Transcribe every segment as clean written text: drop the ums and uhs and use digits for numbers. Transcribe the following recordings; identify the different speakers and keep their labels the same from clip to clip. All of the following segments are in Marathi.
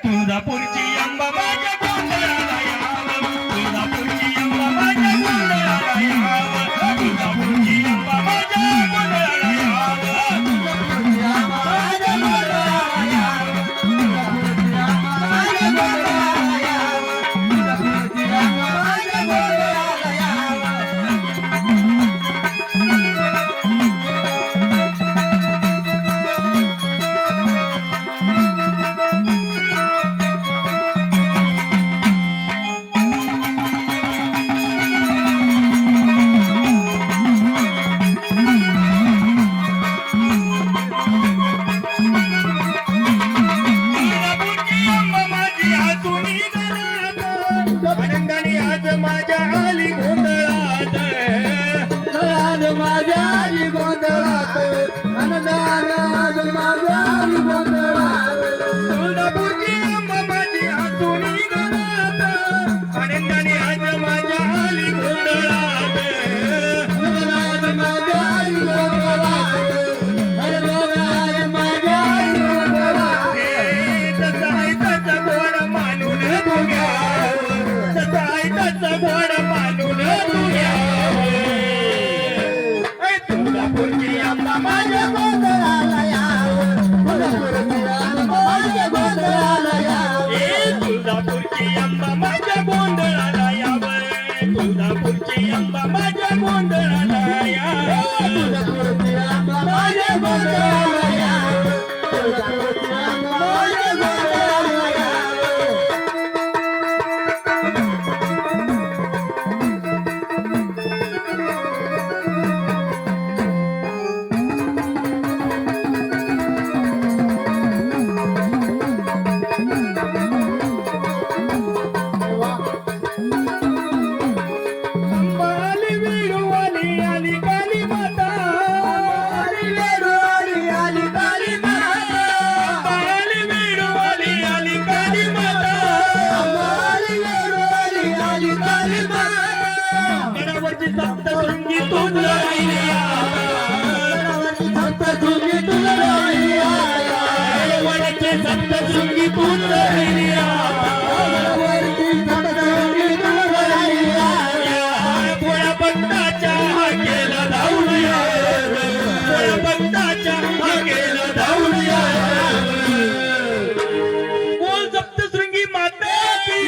Speaker 1: तुळजापूरची अंबा माझ्या गोंधळाला यावं, तुळजापूरची अंबा माझ्या गोंधळाला यावं, तुळजापूरची अंबा माझ्या गोंधळाला यावं, तुळजापूरची अंबा माझ्या गोंधळाला यावं, तुळजापूरची अंबा माझ्या गोंधळाला यावं, तुळजापूरची अंबा माझ्या गोंधळाला यावं. आनंदाने आज माझ्या आली गोंधळात, आज माझ्या आली गोंधळात, आनंदाने आज माझ्या आली गोंधळात, तुळजापूरची अंबा माझी आतुनी घरात, आनंदाने आज माझ्या आली गोंधळात, आज माझ्या आली गोंधळात, आज माझ्या आली गोंधळात. तसा आहे तसा गोड मानून तू घ्यावं, तसा आहे तसा गोड मानून तू घ्यावं. तुळजापूरची अंबा माझ्या गोंधळाला यावं, तुळजापूरची अंबा माझ्या गोंधळाला यावं, तुळजापूरची अंबा माझ्या गोंधळाला यावं, तुळजापूरची अंबा माझ्या गोंधळाला यावं, तुळजापूरची अंबा माझ्या गोंधळाला यावं, तुळजापूरची अंबा माझ्या गोंधळाला यावं. अंबाली वेळूवाली आली काली माता, अंबाली वेळूवाली आली काली माता, अंबाली वेळूवाली आली काली माता, अंबाली वेळूवाली आली काली माता. गडावरची सप्तशृंगी तूच राहिली, गडावरची सप्तशृंगी तूच राहिली, गडावरची सप्तशृंगी तूच राहिली, गडावरची सप्तशृंगी तूच राहिली. पोळ्या भक्ताच्या हाकेला धावून या, पोळ्या भक्ताच्या हाकेला धावून या. बोल सप्तशृंगी मातेची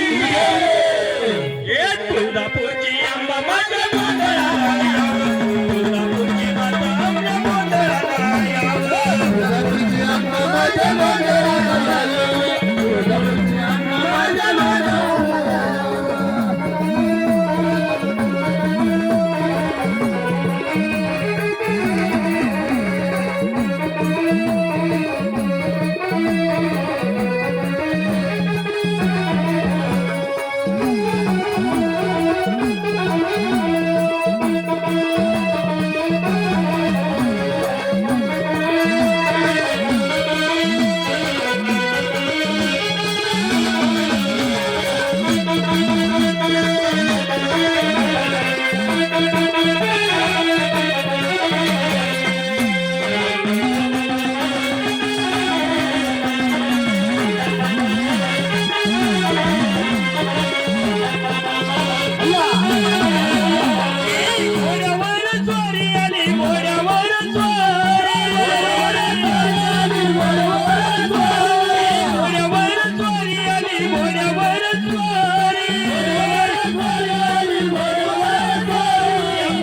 Speaker 1: जय, तुळजापूरची अंबा माझ्या गोंधळाला यावं, तुळजापूरची माता आमच्या गोंधळाला यावं, तुळजापूरची अंबा माझ्या गोंधळाला यावं, तुळजापूरची अंबा माझ्या गोंधळाला यावं. घोड्यावर स्वारी आली, घोड्यावर स्वारी, घोड्यावर स्वारी आली, घोड्यावर स्वारी,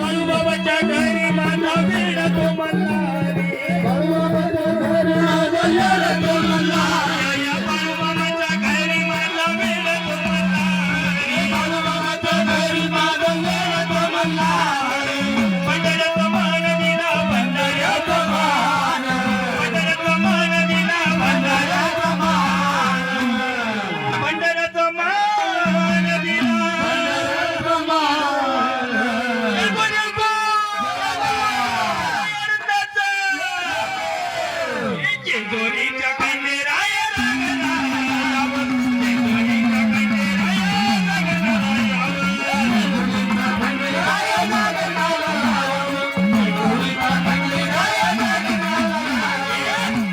Speaker 1: बाळूबाबाच्या घरी माझा वेळ तो मल्हारी, बाळूबाबाच्या घरी माझा वेळ तो मल्हारी, बाळूबाबाच्या घरी माझा वेळ तो मल्हारी, बाळूबाबाच्या घरी माझा वेळ तो मल्हारी. पंढऱ्याचा मान दिला, पंढऱ्याचा मान, पंढऱ्याचा मान दिला, पंढऱ्याचा मान, पंढऱ्याचा मान दिला, पंढऱ्याचा मान. जेजुरीच्या खंडेराया लागला यावं, जेजुरीच्या खंडेराया लागला यावं, जेजुरीच्या खंडेराया लागला यावं, जेजुरीच्या खंडेराया लागला यावं.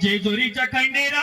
Speaker 1: जेजुरीच्या खंडेरायाला